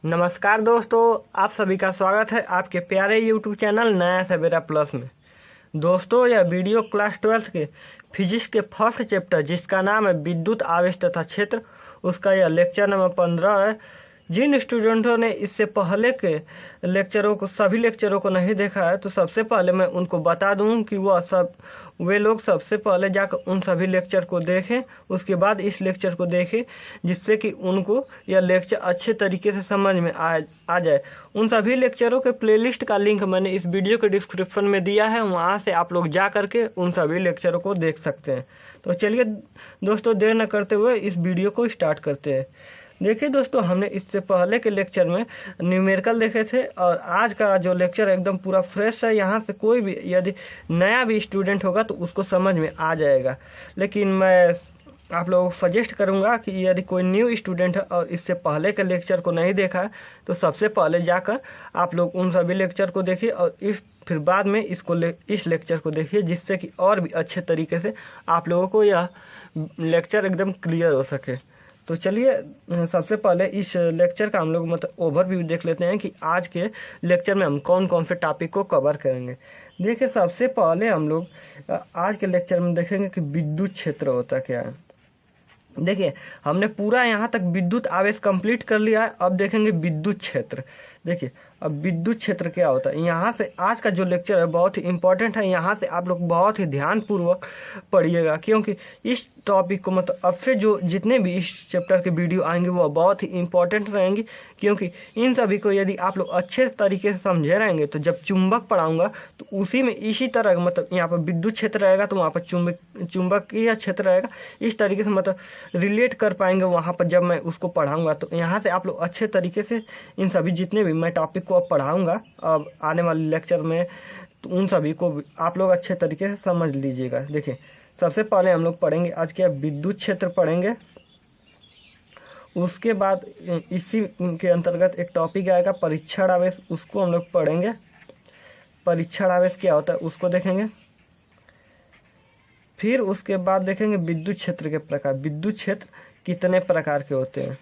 नमस्कार दोस्तों, आप सभी का स्वागत है आपके प्यारे यूट्यूब चैनल नया सवेरा प्लस में। दोस्तों, यह वीडियो क्लास 12 के फिजिक्स के फर्स्ट चैप्टर जिसका नाम है विद्युत आवेश तथा क्षेत्र, उसका यह लेक्चर नंबर 15 है। जिन स्टूडेंटों ने इससे पहले के सभी लेक्चरों को नहीं देखा है, तो सबसे पहले मैं उनको बता दूं कि वे लोग सबसे पहले जाकर उन सभी लेक्चर को देखें, उसके बाद इस लेक्चर को देखें, जिससे कि उनको यह लेक्चर अच्छे तरीके से समझ में आ जाए। उन सभी लेक्चरों के प्लेलिस्ट का लिंक मैंने इस वीडियो के डिस्क्रिप्शन में दिया है, वहाँ से आप लोग जा करके उन सभी लेक्चरों को देख सकते हैं। तो चलिए दोस्तों, देर न करते हुए इस वीडियो को स्टार्ट करते हैं। देखिए दोस्तों, हमने इससे पहले के लेक्चर में न्यूमेरिकल देखे थे और आज का जो लेक्चर एकदम पूरा फ्रेश है। यहाँ से कोई भी यदि नया भी स्टूडेंट होगा तो उसको समझ में आ जाएगा। लेकिन मैं आप लोगों को सजेस्ट करूँगा कि यदि कोई न्यू स्टूडेंट है और इससे पहले के लेक्चर को नहीं देखा है, तो सबसे पहले जाकर आप लोग उन सभी लेक्चर को देखिए और फिर बाद में इस लेक्चर को देखिए, जिससे कि और भी अच्छे तरीके से आप लोगों को यह लेक्चर एकदम क्लियर हो सके। तो चलिए सबसे पहले इस लेक्चर का हम लोग ओवरव्यू देख लेते हैं कि आज के लेक्चर में हम कौन कौन से टॉपिक को कवर करेंगे। देखिए, सबसे पहले हम लोग आज के लेक्चर में देखेंगे कि विद्युत क्षेत्र होता क्या है। देखिए, हमने पूरा यहाँ तक विद्युत आवेश कंप्लीट कर लिया है। अब देखेंगे विद्युत क्षेत्र। देखिए, अब विद्युत क्षेत्र क्या होता है। यहाँ से आज का जो लेक्चर है बहुत ही इंपॉर्टेंट है। यहाँ से आप लोग बहुत ही ध्यानपूर्वक पढ़िएगा, क्योंकि इस टॉपिक को अब से जो जितने भी इस चैप्टर के वीडियो आएंगे वो बहुत ही इंपॉर्टेंट रहेंगी, क्योंकि इन सभी को यदि आप लोग अच्छे तरीके से समझे रहेंगे तो जब चुंबक पढ़ाऊँगा तो उसी में इसी तरह यहाँ पर विद्युत क्षेत्र रहेगा तो वहाँ पर चुंबकीय क्षेत्र रहेगा। इस तरीके से रिलेट कर पाएंगे वहाँ पर जब मैं उसको पढ़ाऊँगा। तो यहाँ से आप लोग अच्छे तरीके से इन सभी जितने भी मैं टॉपिक को अब पढ़ाऊँगा अब आने वाले लेक्चर में, तो उन सभी को आप लोग अच्छे तरीके से समझ लीजिएगा। देखिए, सबसे पहले हम लोग पढ़ेंगे आज क्या विद्युत क्षेत्र पढ़ेंगे। उसके बाद इसी के अंतर्गत एक टॉपिक आएगा परीक्षण आवेश, उसको हम लोग पढ़ेंगे। परीक्षण आवेश क्या होता है उसको देखेंगे। फिर उसके बाद देखेंगे विद्युत क्षेत्र के प्रकार, विद्युत क्षेत्र कितने प्रकार के होते हैं।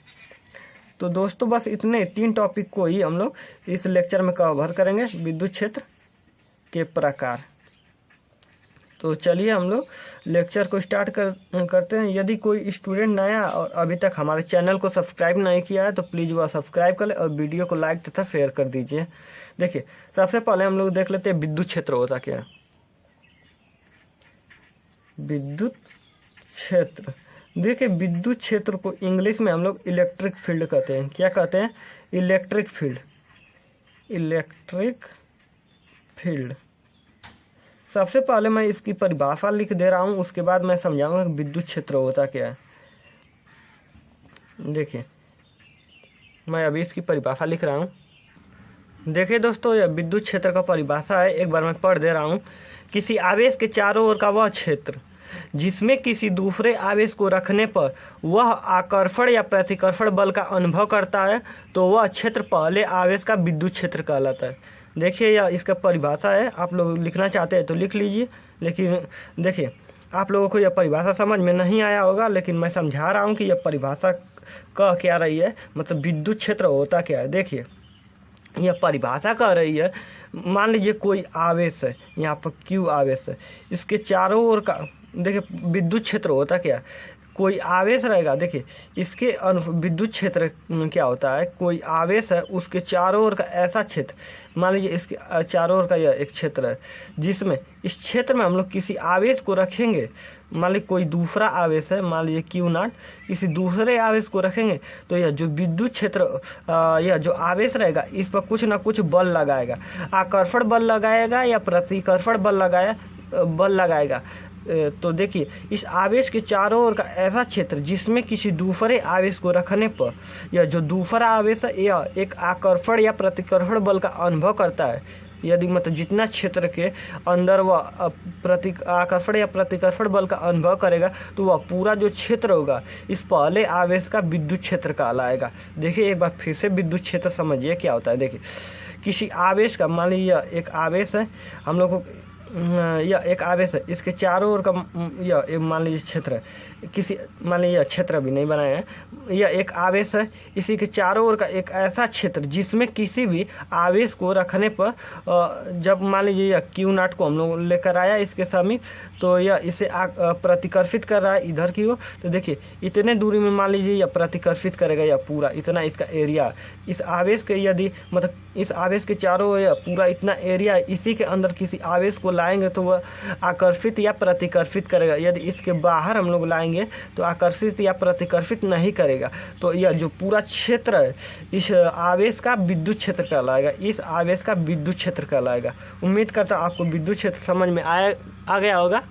तो दोस्तों, बस इतने 3 टॉपिक को ही हम लोग इस लेक्चर में कवर करेंगे, विद्युत क्षेत्र के प्रकार। तो चलिए हम लोग लेक्चर को स्टार्ट करते हैं। यदि कोई स्टूडेंट नया और अभी तक हमारे चैनल को सब्सक्राइब नहीं किया है तो प्लीज़ वह सब्सक्राइब कर ले और वीडियो को लाइक तथा शेयर कर दीजिए। देखिए, सबसे पहले हम लोग देख लेते हैं विद्युत क्षेत्र होता क्या है। विद्युत क्षेत्र, देखिए विद्युत क्षेत्र को इंग्लिश में हम लोग इलेक्ट्रिक फील्ड कहते हैं। क्या कहते हैं? Electric field. Electric field. सबसे पहले मैं इसकी परिभाषा लिख दे रहा हूँ, उसके बाद मैं समझाऊंगा कि विद्युत क्षेत्र होता क्या है। देखिए, मैं अभी इसकी परिभाषा लिख रहा हूँ। देखिए दोस्तों, यह विद्युत क्षेत्र का परिभाषा है, एक बार मैं पढ़ दे रहा हूँ। किसी आवेश के चारों ओर का वह क्षेत्र जिसमें किसी दूसरे आवेश को रखने पर वह आकर्षण या प्रतिकर्षण बल का अनुभव करता है, तो वह क्षेत्र पहले आवेश का विद्युत क्षेत्र कहलाता है। देखिए, यह इसका परिभाषा है। आप लोग लिखना चाहते हैं तो लिख लीजिए, लेकिन देखिए आप लोगों को यह परिभाषा समझ में नहीं आया होगा, लेकिन मैं समझा रहा हूँ कि यह परिभाषा कह क्या रही है, विद्युत क्षेत्र होता क्या है। देखिए, यह परिभाषा कह रही है, मान लीजिए कोई आवेश है, यहाँ पर क्यू आवेश है, इसके चारों ओर का देखिए विद्युत क्षेत्र होता क्या है। कोई आवेश रहेगा, देखिए इसके विद्युत क्षेत्र क्या होता है। कोई आवेश है, उसके चारों ओर का ऐसा क्षेत्र, मान लीजिए इसके चारों ओर का यह एक क्षेत्र है, जिसमें इस क्षेत्र में हम लोग किसी आवेश को रखेंगे। मान लीजिए कोई दूसरा आवेश है, मान लीजिए Q0, किसी दूसरे आवेश को रखेंगे तो यह जो विद्युत क्षेत्र यह जो आवेश रहेगा इस पर कुछ ना कुछ बल लगाएगा, आकर्षण बल लगाएगा या प्रतिकर्षण बल लगाएगा। तो देखिए, इस आवेश के चारों ओर का ऐसा क्षेत्र जिसमें किसी दूसरे आवेश को रखने पर यह जो दूसरा आवेश है यह एक आकर्षण या प्रतिकर्षण बल का अनुभव करता है। यदि जितना क्षेत्र के अंदर वह आकर्षण या प्रतिकर्षण बल का अनुभव करेगा तो वह पूरा जो क्षेत्र होगा इस पहले आवेश का विद्युत क्षेत्र कहलाएगा। देखिए, एक बार फिर से विद्युत क्षेत्र समझिए क्या होता है। देखिए, किसी आवेश का, मान लीजिए एक आवेश है, हम लोग को यह एक आवेश है, इसके चारों ओर का यह एक मान लीजिए क्षेत्र है, किसी मान लीजिए क्षेत्र भी नहीं बनाए हैं, यह एक आवेश है, इसी के चारों ओर का एक ऐसा क्षेत्र जिसमें किसी भी आवेश को रखने पर जब मान लीजिए यह क्यू नॉट को हम लोग लेकर आया इसके समीप, तो यह इसे प्रतिकर्षित कर रहा है इधर की ओर। तो देखिए इतने दूरी में मान लीजिए यह प्रतिकर्षित करेगा, यह पूरा इतना इसका एरिया, इस आवेश के यदि मतलब इस आवेश के चारों ओर पूरा इतना एरिया, इसी के अंदर किसी आवेश को लाएंगे तो वह आकर्षित या प्रतिकर्षित करेगा। यदि इसके बाहर हम लोग लाएंगे तो आकर्षित या प्रतिकर्षित नहीं करेगा। तो यह जो पूरा क्षेत्र है इस आवेश का विद्युत क्षेत्र कहलाएगा, इस आवेश का विद्युत क्षेत्र कहलाएगा। उम्मीद करता हूँ आपको विद्युत क्षेत्र समझ में आ गया होगा।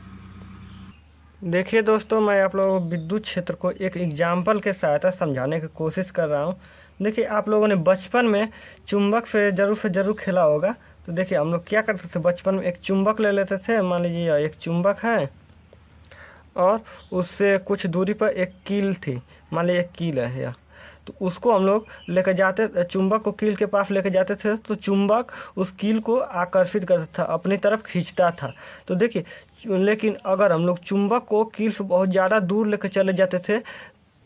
देखिए दोस्तों, मैं आप लोगों को विद्युत क्षेत्र को एक एग्जाम्पल के सहायता समझाने की कोशिश कर रहा हूँ। देखिए आप लोगों ने बचपन में चुंबक से ज़रूर खेला होगा। तो देखिए हम लोग क्या करते थे, बचपन में एक चुंबक ले लेते थे, मान लीजिए एक चुंबक है और उससे कुछ दूरी पर एक कील थी, मान लीजिए एक कील है यह, तो उसको हम लोग लेकर जाते, चुंबक को कील के पास लेकर जाते थे, तो चुंबक उस कील को आकर्षित करता था, अपनी तरफ खींचता था। तो देखिए लेकिन अगर हम लोग चुंबक को कील से बहुत ज़्यादा दूर लेकर चले जाते थे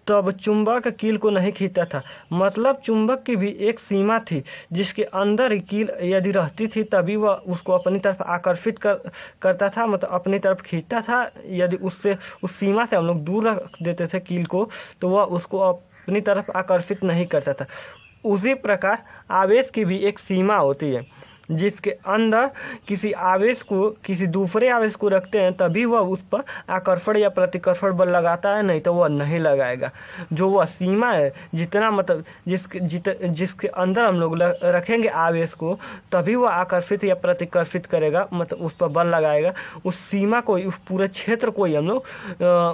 तब चुंबक कील को नहीं खींचता था। मतलब चुंबक की भी एक सीमा थी जिसके अंदर ही कील यदि रहती थी तभी वह उसको अपनी तरफ आकर्षित करता था, मतलब अपनी तरफ खींचता था। यदि उससे उस सीमा से हम लोग दूर रख देते थे कील को तो वह उसको अपनी तरफ आकर्षित नहीं करता था। उसी प्रकार आवेश की भी एक सीमा होती है जिसके अंदर किसी आवेश को किसी दूसरे आवेश को रखते हैं तभी वह उस पर आकर्षण या प्रतिकर्षण बल लगाता है, नहीं तो वह नहीं लगाएगा। जो वह सीमा है जितना मतलब जिसके अंदर हम लोग रखेंगे आवेश को तभी वह आकर्षित या प्रतिकर्षित करेगा, मतलब उस पर बल लगाएगा। उस सीमा को, उस पूरे क्षेत्र को ही हम लोग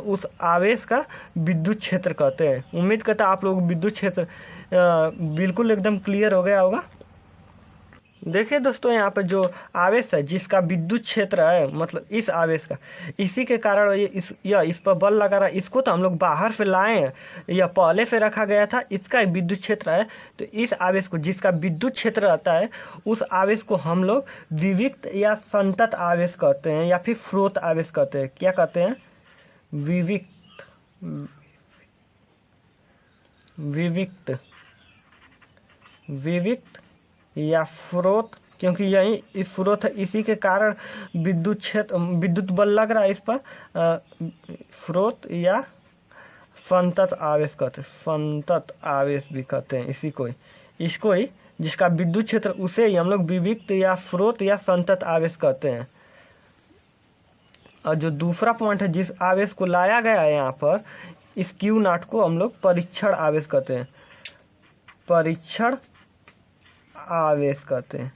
उस आवेश का विद्युत क्षेत्र कहते हैं। उम्मीद करता आप लोग विद्युत क्षेत्र बिल्कुल एकदम क्लियर हो गया होगा। देखिए दोस्तों, यहाँ पर जो आवेश है जिसका विद्युत क्षेत्र है, मतलब इस आवेश का, इसी के कारण इस पर बल लगा रहा है। इसको तो हम लोग बाहर से लाए हैं, यह पहले से रखा गया था, इसका विद्युत क्षेत्र है। तो इस आवेश को जिसका विद्युत क्षेत्र रहता है उस आवेश को हम लोग विविक्त या संतत आवेश कहते हैं या फिर स्रोत आवेश कहते हैं। क्या कहते हैं? विविक्त या स्रोत, क्योंकि यही इस स्रोत है, इसी के कारण विद्युत बल लग रहा है इस पर। स्रोत या संतत आवेश कहते हैं, संतत आवेश भी कहते हैं इसको ही जिसका विद्युत क्षेत्र, उसे ही हम लोग विविक्त या स्रोत या संतत आवेश कहते हैं। और जो दूसरा पॉइंट है, जिस आवेश को लाया गया है यहाँ पर, इस क्यू नॉट को हम लोग परीक्षण आवेश कहते हैं, परीक्षण आवेश कहते हैं।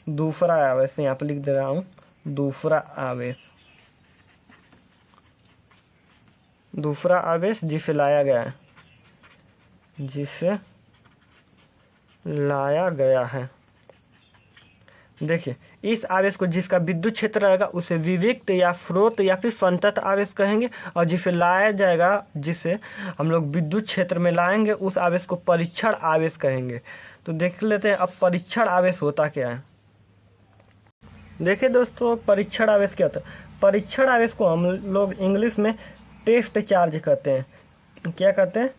दूसरा आवेश यहाँ पर लिख दे रहा हूँ, दूसरा आवेश जिसे लाया गया है। देखिए इस आवेश को जिसका विद्युत क्षेत्र रहेगा उसे विविक्त या स्रोत या फिर संतत आवेश कहेंगे, और जिसे लाया जाएगा, जिसे हम लोग विद्युत क्षेत्र में लाएंगे, उस आवेश को परीक्षण आवेश कहेंगे। तो देख लेते हैं अब परीक्षण आवेश होता क्या है। देखिए दोस्तों, परीक्षण आवेश क्या होता है? परीक्षण आवेश को हम लोग इंग्लिश में टेस्ट चार्ज कहते हैं। क्या कहते हैं?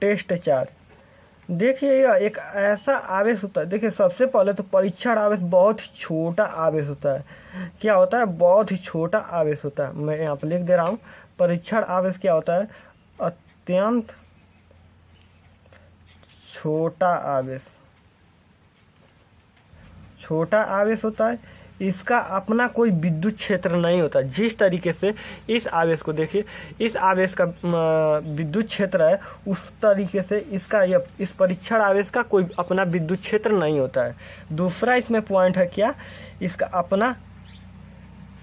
Test charge. देखिए यह एक ऐसा आवेश होता है, देखिए सबसे पहले तो परीक्षण आवेश बहुत ही छोटा आवेश होता है। क्या होता है? बहुत ही छोटा आवेश होता है। मैं यहाँ पर लिख दे रहा हूँ, परीक्षण आवेश क्या होता है? अत्यंत छोटा आवेश होता है। इसका अपना कोई विद्युत क्षेत्र नहीं होता। जिस तरीके से इस आवेश को देखिए, इस आवेश का विद्युत क्षेत्र है, उस तरीके से इस परीक्षण आवेश का कोई अपना विद्युत क्षेत्र नहीं होता है। दूसरा इसमें पॉइंट है क्या?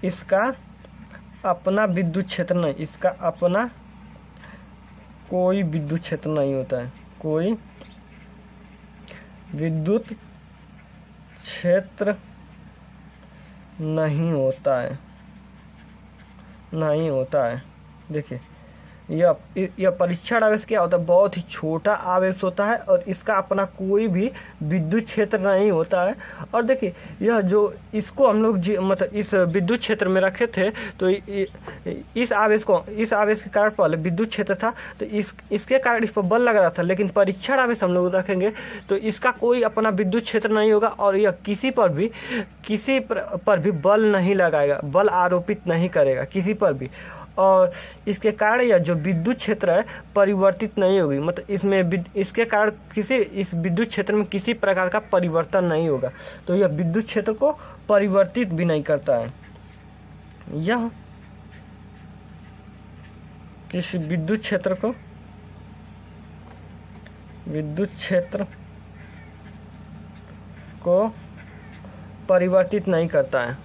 इसका अपना विद्युत क्षेत्र नहीं, इसका अपना कोई विद्युत क्षेत्र नहीं होता है, कोई विद्युत क्षेत्र नहीं होता है। देखिए यह परीक्षण आवेश क्या होता है, बहुत ही छोटा आवेश होता है और इसका अपना कोई भी विद्युत क्षेत्र नहीं होता है। और देखिए यह जो इसको हम लोग मतलब इस विद्युत क्षेत्र में रखे थे, तो इस आवेश के कारण पहले विद्युत क्षेत्र था, तो इसके कारण इस पर बल लग रहा था। लेकिन परीक्षण आवेश हम लोग रखेंगे तो इसका कोई अपना विद्युत क्षेत्र नहीं होगा और यह किसी पर भी बल नहीं लगाएगा, बल आरोपित नहीं करेगा किसी पर भी। और इसके कारण यह जो विद्युत क्षेत्र है परिवर्तित नहीं होगी, मतलब इसके कारण इस विद्युत क्षेत्र में किसी प्रकार का परिवर्तन नहीं होगा। तो यह विद्युत क्षेत्र को परिवर्तित भी नहीं करता है। यह किसी विद्युत क्षेत्र को परिवर्तित नहीं करता है,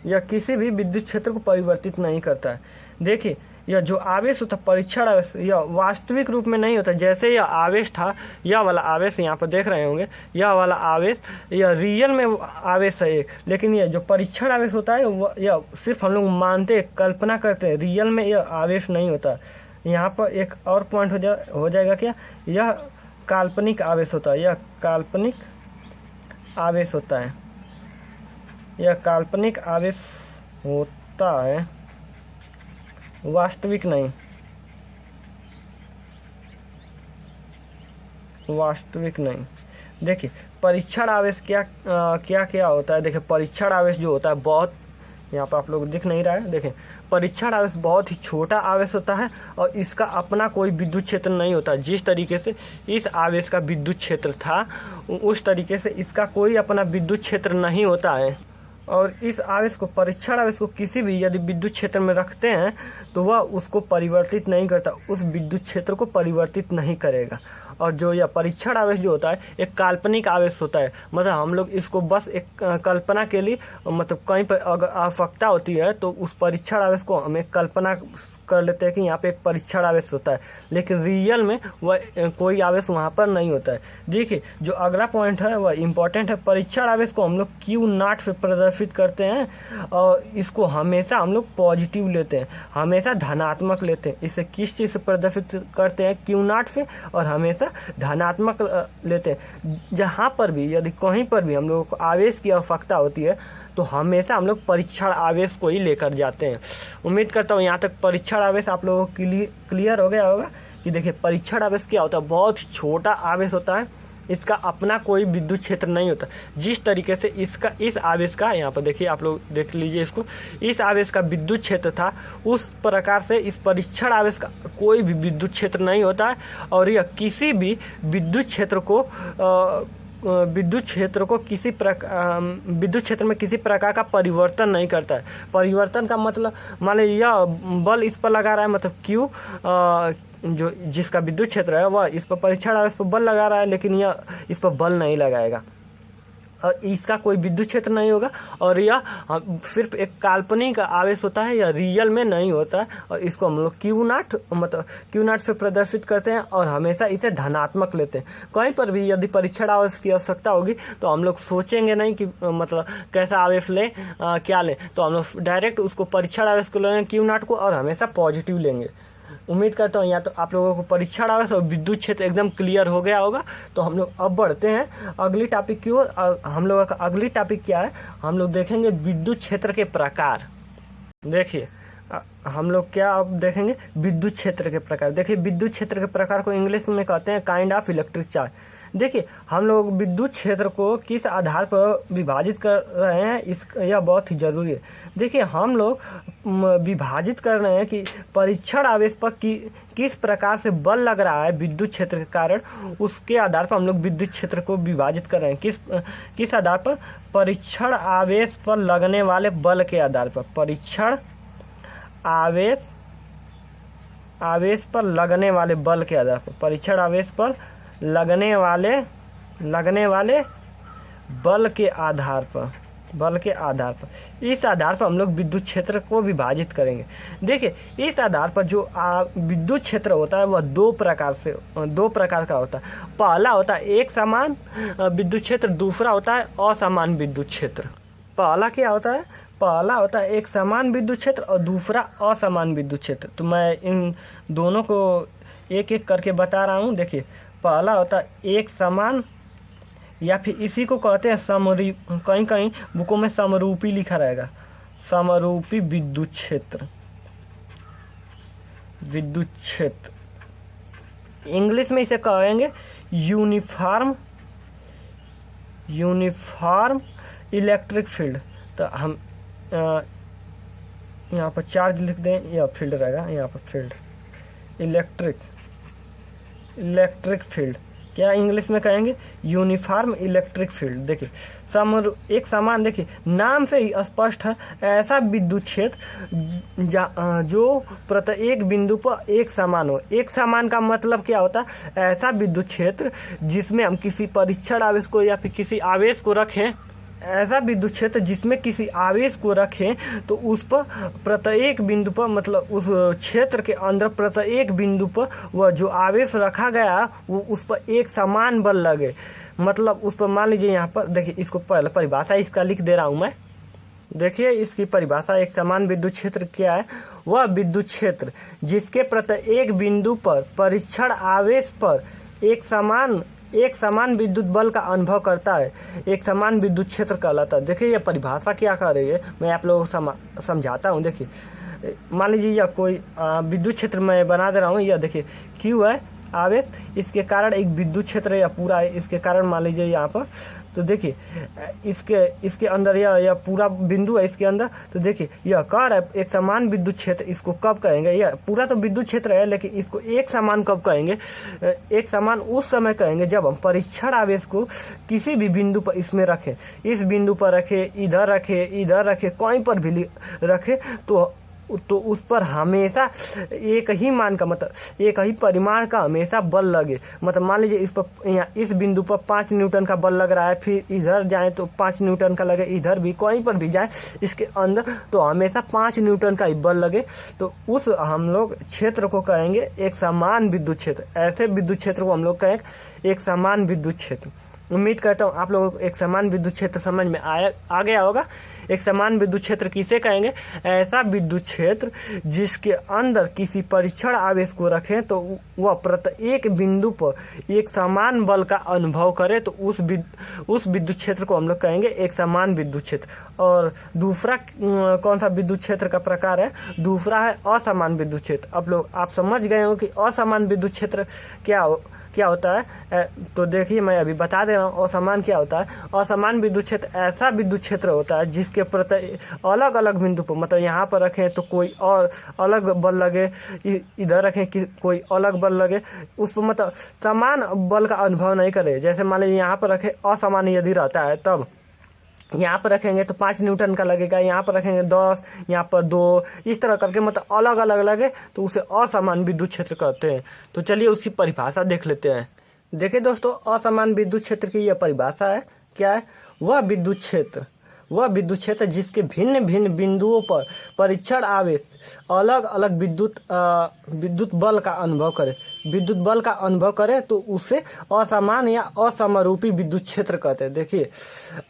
यह किसी भी विद्युत क्षेत्र को परिवर्तित नहीं करता है। देखिए यह जो आवेश होता है परीक्षण आवेश, यह वास्तविक रूप में नहीं होता। जैसे यह आवेश था, यह वाला आवेश यहाँ पर देख रहे होंगे, यह वाला आवेश यह रियल में आवेश है एक, लेकिन यह जो परीक्षण आवेश होता है यह सिर्फ हम लोग मानते हैं, कल्पना करते हैं, रियल में यह आवेश नहीं होता। यहाँ पर एक और पॉइंट हो जाएगा क्या, यह काल्पनिक आवेश होता है, यह काल्पनिक आवेश होता है, यह काल्पनिक आवेश होता है, वास्तविक नहीं, वास्तविक नहीं। देखिए परीक्षण आवेश क्या होता है। देखिए परीक्षण आवेश जो होता है बहुत, यहाँ पर आप लोग दिख नहीं रहा है, देखें परीक्षण आवेश बहुत ही छोटा आवेश होता है और इसका अपना कोई विद्युत क्षेत्र नहीं होता। जिस तरीके से इस आवेश का विद्युत क्षेत्र था उस तरीके से इसका कोई अपना विद्युत क्षेत्र नहीं होता है। और इस आवेश को, परीक्षण आवेश को किसी भी यदि विद्युत क्षेत्र में रखते हैं तो वह उसको परिवर्तित नहीं करता, उस विद्युत क्षेत्र को परिवर्तित नहीं करेगा। और जो यह परीक्षण आवेश जो होता है एक काल्पनिक आवेश होता है, मतलब हम लोग इसको बस एक कल्पना के लिए, मतलब कहीं पर अगर आवश्यकता होती है तो उस परीक्षण आवेश को हमें कल्पना कर लेते हैं कि यहाँ पे एक परीक्षण आवेश होता है, लेकिन रियल में वह कोई आवेश वहाँ पर नहीं होता है। देखिए जो अगला पॉइंट है वह इम्पोर्टेंट है। परीक्षण आवेश को हम लोग Q0 से प्रदर्शित करते हैं और इसको हमेशा हम लोग पॉजिटिव लेते हैं, हमेशा धनात्मक लेते हैं। इसे किस चीज़ से प्रदर्शित करते हैं, Q0 से, और हमेशा धनात्मक लेते हैं। जहाँ पर भी यदि कहीं पर भी हम लोगों को आवेश की आवश्यकता होती है तो हमेशा हम लोग परीक्षण आवेश को ही लेकर जाते हैं। उम्मीद करता हूँ यहाँ तक परीक्षण आवेश आप लोगों को क्लियर हो गया होगा कि देखिए परीक्षण आवेश क्या होता है, बहुत छोटा आवेश होता है, इसका अपना कोई विद्युत क्षेत्र नहीं होता। जिस तरीके से इस आवेश का, यहाँ पर देखिए आप लोग देख लीजिए इसको, इस आवेश का विद्युत क्षेत्र था उस प्रकार से इस परीक्षण आवेश का कोई भी विद्युत क्षेत्र नहीं होता है और यह किसी भी विद्युत क्षेत्र में किसी प्रकार का परिवर्तन नहीं करता है। परिवर्तन का मतलब मान लीजिए यह बल इस पर लगा रहा है, मतलब Q जो जिसका विद्युत क्षेत्र है वह इस पर परीक्षण आवेश पर बल लगा रहा है, लेकिन यह इस पर बल नहीं लगाएगा और इसका कोई विद्युत क्षेत्र नहीं होगा और यह सिर्फ एक काल्पनिक आवेश होता है, यह रियल में नहीं होता है। और इसको हम लोग Q0 से प्रदर्शित करते हैं और हमेशा इसे धनात्मक लेते हैं। कहीं पर भी यदि परीक्षण आवेश की आवश्यकता होगी तो हम लोग सोचेंगे नहीं कि मतलब कैसा आवेश लें, क्या लें, तो हम लोग डायरेक्ट उसको परीक्षण आवेश को लेंगे Q0 को और हमेशा पॉजिटिव लेंगे। उम्मीद करता हूँ यहाँ तो आप लोगों को परीक्षण आवेश और विद्युत क्षेत्र एकदम क्लियर हो गया होगा। तो हम लोग अब बढ़ते हैं अगली टॉपिक की ओर। हम लोगों का अगली टॉपिक क्या है, हम लोग देखेंगे विद्युत क्षेत्र के प्रकार। देखिए हम लोग क्या अब देखेंगे, विद्युत क्षेत्र के प्रकार। देखिए विद्युत क्षेत्र के प्रकार को इंग्लिश में कहते हैं काइंड ऑफ इलेक्ट्रिक चार्ज। देखिए हम लोग विद्युत क्षेत्र को किस आधार पर विभाजित कर रहे हैं, यह बहुत ही जरूरी है। देखिए हम लोग विभाजित कर रहे हैं कि परीक्षण आवेश पर किस प्रकार से बल लग रहा है विद्युत क्षेत्र के कारण, उसके आधार पर हम लोग विद्युत क्षेत्र को विभाजित कर रहे हैं। किस आधार पर, परीक्षण आवेश पर लगने वाले बल के आधार पर। परीक्षण आवेश पर लगने वाले बल के आधार पर, परीक्षण आवेश पर लगने वाले बल के आधार पर, इस आधार पर हम लोग विद्युत क्षेत्र को विभाजित करेंगे। देखिए इस आधार पर जो विद्युत क्षेत्र होता है वह दो प्रकार का होता है। पहला होता है एक समान विद्युत क्षेत्र, दूसरा होता है असमान विद्युत क्षेत्र। पहला क्या होता है, पहला होता है एक समान विद्युत क्षेत्र और दूसरा असमान विद्युत क्षेत्र। तो मैं इन दोनों को एक एक करके बता रहा हूँ। देखिए, पहला होता है एक समान, या फिर इसी को कहते हैं समरूपी, कहीं कहीं बुकों में समरूपी लिखा रहेगा, समरूपी विद्युत क्षेत्र। विद्युत क्षेत्र इंग्लिश में इसे कहेंगे यूनिफॉर्म इलेक्ट्रिक फील्ड। तो हम यहाँ पर चार्ज लिख दें, यह फील्ड रहेगा, यहाँ पर फील्ड इलेक्ट्रिक फील्ड, क्या इंग्लिश में कहेंगे यूनिफॉर्म इलेक्ट्रिक फील्ड। देखिए, एक समान, देखिए नाम से ही स्पष्ट है, ऐसा विद्युत क्षेत्र जो प्रत्येक बिंदु पर एक समान हो। एक समान का मतलब क्या होता है? ऐसा विद्युत क्षेत्र जिसमें हम किसी परीक्षण आवेश को या फिर किसी आवेश को रखें, ऐसा विद्युत क्षेत्र जिसमें किसी आवेश को रखें तो उस पर प्रत्येक बिंदु पर, मतलब उस क्षेत्र के अंदर प्रत्येक बिंदु पर वह जो आवेश रखा गया वो उस पर एक समान बल लगे। मतलब उस पर मान लीजिए, यहाँ पर देखिए, इसको पहले परिभाषा इसका लिख दे रहा हूँ मैं। देखिए इसकी परिभाषा, एक समान विद्युत क्षेत्र क्या है? वह विद्युत क्षेत्र जिसके प्रत्येक बिंदु पर परीक्षण आवेश पर एक समान विद्युत बल का अनुभव करता है, एक समान विद्युत क्षेत्र कहलाता है। देखिए, यह परिभाषा क्या कर रही है, मैं आप लोगों को समझाता हूँ। देखिए, मान लीजिए यह कोई विद्युत क्षेत्र मैं बना दे रहा हूँ। यह देखिए क्यू है आवेश, इसके कारण एक विद्युत क्षेत्र या पूरा है, इसके कारण मान लीजिए यहाँ पर। तो देखिए इसके अंदर यह पूरा बिंदु है इसके अंदर। तो देखिए यह कह है एक समान विद्युत क्षेत्र, इसको कब कहेंगे? यह पूरा तो विद्युत क्षेत्र है, लेकिन इसको एक समान कब कहेंगे? एक समान उस समय कहेंगे जब हम परीक्षण आवेश को किसी भी बिंदु पर इसमें रखें, इस बिंदु पर रखे, इधर रखे, कहीं पर भी रखे, तो उस पर हमेशा एक ही मान का, मतलब एक ही परिमाण का हमेशा बल लगे। मतलब मान लीजिए इस पर, यहाँ इस बिंदु पर 5 न्यूटन का बल लग रहा है, फिर इधर जाए तो 5 न्यूटन का लगे, इधर भी कहीं पर भी जाए इसके अंदर तो हमेशा 5 न्यूटन का ही बल लगे। तो उस हम लोग क्षेत्र को कहेंगे एक समान विद्युत क्षेत्र। ऐसे विद्युत क्षेत्र को हम लोग कहेंगे एक समान विद्युत क्षेत्र। उम्मीद करता हूँ आप लोगों को एक समान विद्युत क्षेत्र समझ में आ गया होगा। एक समान विद्युत क्षेत्र किसे कहेंगे? ऐसा विद्युत क्षेत्र जिसके अंदर किसी परीक्षण आवेश को रखें तो वह प्रत्येक बिंदु पर एक समान बल का अनुभव करे, तो उस विद्युत क्षेत्र को हम लोग कहेंगे एक समान विद्युत क्षेत्र। और दूसरा कौन सा विद्युत क्षेत्र का प्रकार है? दूसरा है असमान विद्युत क्षेत्र। आप समझ गए हो कि असमान विद्युत क्षेत्र क्या होता है। तो देखिए मैं अभी बता दे रहा हूँ असमान क्या होता है। असमान विद्युत क्षेत्र ऐसा विद्युत क्षेत्र होता है जिसके प्रति अलग अलग बिंदु पर, मतलब यहाँ पर रखें तो कोई और अलग बल लगे, इधर रखें कि कोई अलग बल लगे, उस पर मतलब समान बल का अनुभव नहीं करे। जैसे मान लीजिए यहाँ पर रखें, असमान यदि रहता है तब यहाँ पर रखेंगे तो 5 न्यूटन का लगेगा, यहाँ पर रखेंगे 10, यहाँ पर 2, इस तरह करके मतलब अलग अलग लगे तो उसे असमान विद्युत क्षेत्र कहते हैं। तो चलिए उसकी परिभाषा देख लेते हैं। देखिए दोस्तों, असमान विद्युत क्षेत्र की यह परिभाषा है। क्या है? वह विद्युत क्षेत्र जिसके भिन्न भिन्न बिंदुओं पर परीक्षण आवेश अलग अलग विद्युत बल का अनुभव करे तो उसे असमान या असमरूपी विद्युत क्षेत्र कहते हैं। देखिए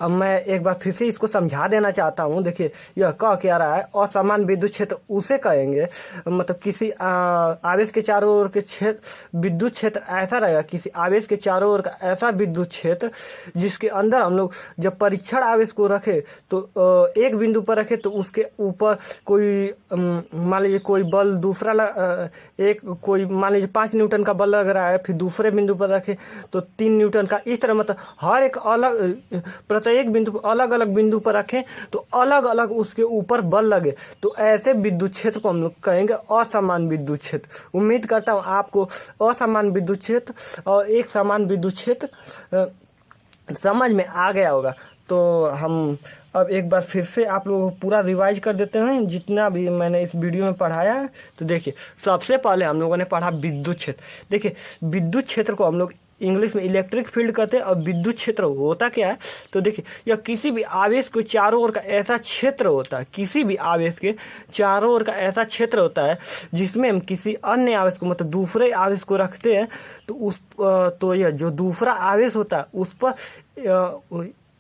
अब मैं एक बार फिर से इसको समझा देना चाहता हूँ। देखिए यह कह क्या रहा है? असमान विद्युत क्षेत्र उसे कहेंगे, मतलब किसी आवेश के चारों ओर के क्षेत्र, विद्युत क्षेत्र ऐसा रहेगा, किसी आवेश के चारों ओर का ऐसा विद्युत क्षेत्र जिसके अंदर हम लोग जब परीक्षण आवेश को रखे तो एक बिंदु पर रखे तो उसके ऊपर कोई मान लीजिए कोई बल दूसरा कोई मान लीजिए 5 न्यूटन का बल लग रहा है, फिर दूसरे बिंदु पर रखे तो 3 न्यूटन का। इस तरह मतलब हर एक प्रत्येक बिंदु अलग अलग बिंदु पर रखें तो अलग अलग उसके ऊपर बल लगे, तो ऐसे विद्युत क्षेत्र को हम लोग कहेंगे असमान विद्युत क्षेत्र। उम्मीद करता हूँ आपको असमान विद्युत क्षेत्र और एक समान विद्युत क्षेत्र समझ में आ गया होगा। तो हम अब एक बार फिर से आप लोगों को पूरा रिवाइज कर देते हैं जितना भी मैंने इस वीडियो में पढ़ाया है। तो देखिए सबसे पहले हम लोगों ने पढ़ा विद्युत क्षेत्र। देखिए विद्युत क्षेत्र को हम लोग इंग्लिश में इलेक्ट्रिक फील्ड कहते हैं। और विद्युत क्षेत्र होता क्या है? तो देखिए यह किसी भी आवेश के चारों ओर का ऐसा क्षेत्र होता है, किसी भी आवेश के चारों ओर का ऐसा क्षेत्र होता है जिसमें हम किसी अन्य आवेश को, मतलब दूसरे आवेश को रखते हैं तो यह जो दूसरा आवेश होता है उस पर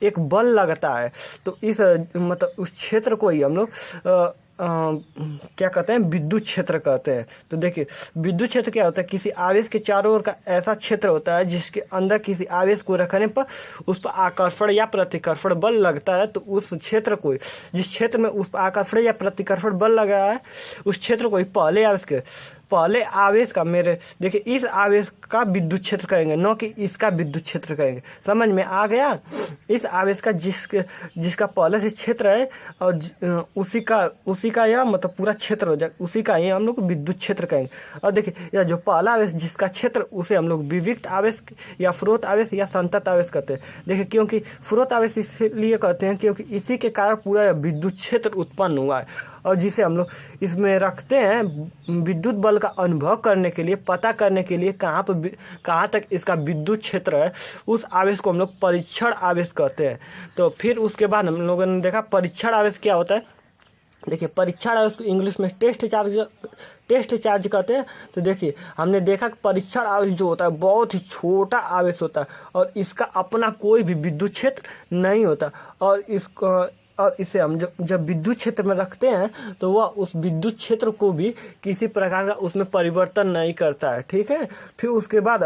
एक बल लगता है तो इस मतलब उस क्षेत्र को ही हम लोग क्या कहते हैं, विद्युत क्षेत्र कहते हैं। तो देखिए विद्युत क्षेत्र क्या होता है, किसी आवेश के चारों ओर का ऐसा क्षेत्र होता है जिसके अंदर किसी आवेश को रखने पर उस पर आकर्षण या प्रतिकर्षण बल लगता है। तो उस क्षेत्र को, जिस क्षेत्र में उस पर आकर्षण या प्रतिकर्षण बल लगा है, उस क्षेत्र को ही पहले आवेश का मेरे देखिए इस आवेश का विद्युत क्षेत्र कहेंगे, न कि इसका विद्युत क्षेत्र कहेंगे। समझ में आ गया? इस आवेश का जिसका पहले से क्षेत्र है और उसी का यह मतलब पूरा क्षेत्र हो जाए, उसी का ही हम लोग विद्युत क्षेत्र कहेंगे। और देखिए यह जो पहला आवेश जिसका क्षेत्र, उसे हम लोग विविक्त आवेश या स्रोत आवेश या संतत आवेश कहते हैं। देखिए क्योंकि स्रोत आवेश इसलिए कहते हैं क्योंकि इसी के कारण पूरा विद्युत क्षेत्र उत्पन्न हुआ है, और जिसे हम लोग इसमें रखते हैं विद्युत बल का अनुभव करने के लिए, पता करने के लिए कहाँ तक इसका विद्युत क्षेत्र है, उस आवेश को हम लोग परीक्षण आवेश कहते हैं। तो फिर उसके बाद हम लोगों ने देखा परीक्षण आवेश क्या होता है। देखिए परीक्षण आवेश को इंग्लिश में टेस्ट चार्ज कहते हैं। तो देखिए हमने देखा कि परीक्षण आवेश जो होता है बहुत ही छोटा आवेश होता है और इसका अपना कोई भी विद्युत क्षेत्र नहीं होता, और इसे हम जब विद्युत क्षेत्र में रखते हैं तो वह उस विद्युत क्षेत्र को भी किसी प्रकार का उसमें परिवर्तन नहीं करता है। ठीक है। फिर उसके बाद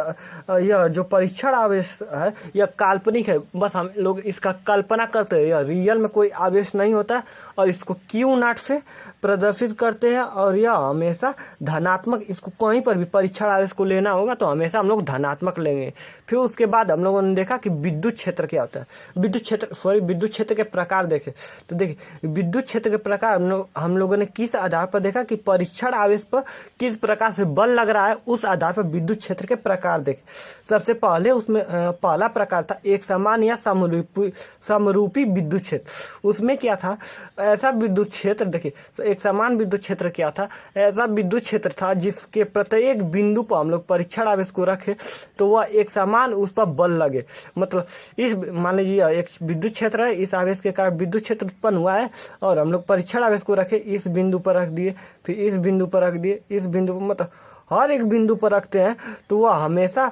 यह जो परीक्षण आवेश है यह काल्पनिक है, बस हम लोग इसका कल्पना करते हैं, यह रियल में कोई आवेश नहीं होता और इसको Q0 से प्रदर्शित करते हैं और यह हमेशा धनात्मक, इसको कहीं पर भी परीक्षण आवेश को लेना होगा तो हमेशा हम लोग धनात्मक लेंगे। फिर उसके बाद हम लोगों ने देखा कि विद्युत क्षेत्र क्या होता है। विद्युत क्षेत्र के प्रकार देखे तो देखिए विद्युत क्षेत्र के प्रकार हम लोगों ने किस आधार पर देखा कि परीक्षण आवेश पर किस प्रकार से बल लग रहा है, उस आधार पर विद्युत क्षेत्र के प्रकार देखे। सबसे पहले उसमें पहला प्रकार था एक समान या समरूपी विद्युत क्षेत्र। उसमें क्या था, ऐसा विद्युत क्षेत्र, देखिए तो एक समान विद्युत क्षेत्र क्या था, ऐसा विद्युत क्षेत्र था जिसके प्रत्येक बिंदु पर हम लोग परीक्षण आवेश को रखे तो वह एक समान उस पर बल लगे। मतलब इस मान लीजिए एक विद्युत क्षेत्र है, इस आवेश के कारण विद्युत क्षेत्र उत्पन्न हुआ है और हम लोग परीक्षण आवेश को रखे, इस बिंदु पर रख दिए, फिर इस बिंदु पर रख दिए, इस बिंदु पर, मतलब हर एक बिंदु पर रखते हैं तो वह हमेशा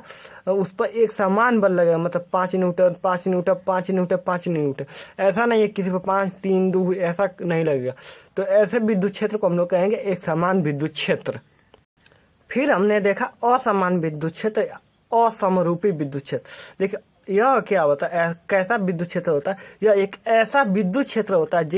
उस पर एक समान बल लगेगा। मतलब 5 न्यूटन 5 न्यूटन 5 न्यूटन 5 न्यूटन, ऐसा नहीं है किसी पर 5 3 2 ऐसा नहीं लगेगा। तो ऐसे विद्युत क्षेत्र को हम लोग कहेंगे एक समान विद्युत क्षेत्र। फिर हमने देखा असमान विद्युत क्षेत्र, असमरूपी विद्युत क्षेत्र। देखिए यह क्या होता है, कैसा विद्युत क्षेत्र होता है, यह एक ऐसा विद्युत क्षेत्र होता है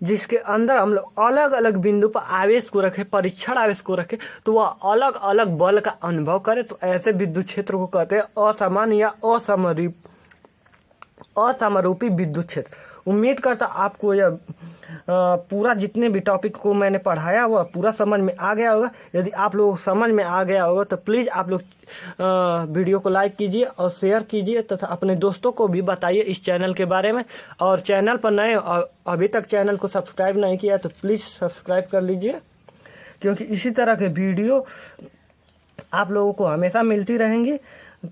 जिसके अंदर हम लोग अलग अलग बिंदु पर आवेश को रखे, परीक्षण आवेश को रखे तो वह अलग अलग बल का अनुभव करे। तो ऐसे विद्युत क्षेत्र को कहते हैं असमान या असमरूपी विद्युत क्षेत्र। उम्मीद करता आपको यह पूरा जितने भी टॉपिक को मैंने पढ़ाया वह पूरा समझ में आ गया होगा। यदि आप लोग समझ में आ गया होगा तो प्लीज़ आप लोग वीडियो को लाइक कीजिए और शेयर कीजिए तथा अपने दोस्तों को भी बताइए इस चैनल के बारे में। और चैनल पर नए और अभी तक चैनल को सब्सक्राइब नहीं किया तो प्लीज़ सब्सक्राइब कर लीजिए, क्योंकि इसी तरह के वीडियो आप लोगों को हमेशा मिलती रहेंगी।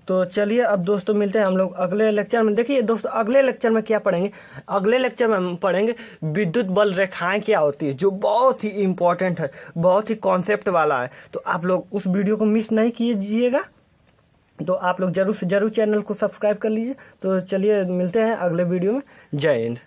तो चलिए अब दोस्तों मिलते हैं हम लोग अगले लेक्चर में। देखिए दोस्तों अगले लेक्चर में क्या पढ़ेंगे, अगले लेक्चर में हम पढ़ेंगे विद्युत बल रेखाएं क्या होती है, जो बहुत ही इम्पोर्टेंट है, बहुत ही कॉन्सेप्ट वाला है। तो आप लोग उस वीडियो को मिस नहीं कीजिएगा। तो आप लोग जरूर से जरूर चैनल को सब्सक्राइब कर लीजिए। तो चलिए मिलते हैं अगले वीडियो में। जय हिंद।